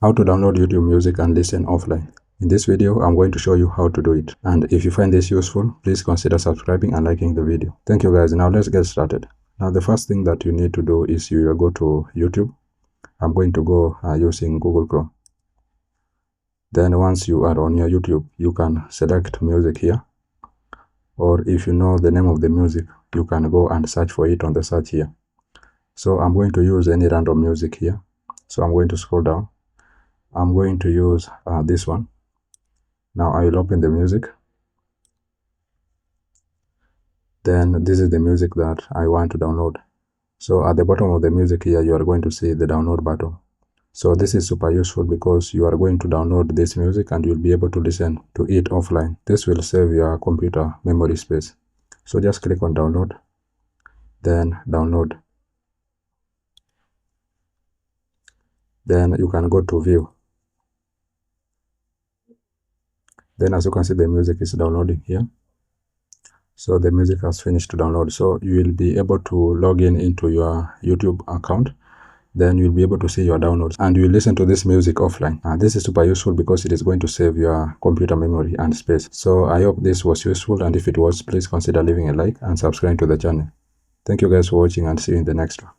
How to download YouTube music and listen offline. In this video, I'm going to show you how to do it. And if you find this useful, please consider subscribing and liking the video. Thank you guys. Now let's get started. Now the first thing that you need to do is you will go to YouTube. I'm going to go using Google Chrome. Then once you are on your YouTube, you can select music here. Or if you know the name of the music, you can go and search for it on the search here. So I'm going to use any random music here. So I'm going to scroll down. I'm going to use this one. Now I will open the music. Then this is the music that I want to download. So at the bottom of the music here, you are going to see the download button. So this is super useful because you are going to download this music and you'll be able to listen to it offline. This will save your computer memory space. So just click on download, then download. Then you can go to view. Then as you can see, the music is downloading here. So the music has finished to download. So you will be able to log in into your YouTube account. Then you'll be able to see your downloads and you will listen to this music offline. This is super useful because it is going to save your computer memory and space. So I hope this was useful, and if it was, please consider leaving a like and subscribing to the channel. Thank you guys for watching, and see you in the next one.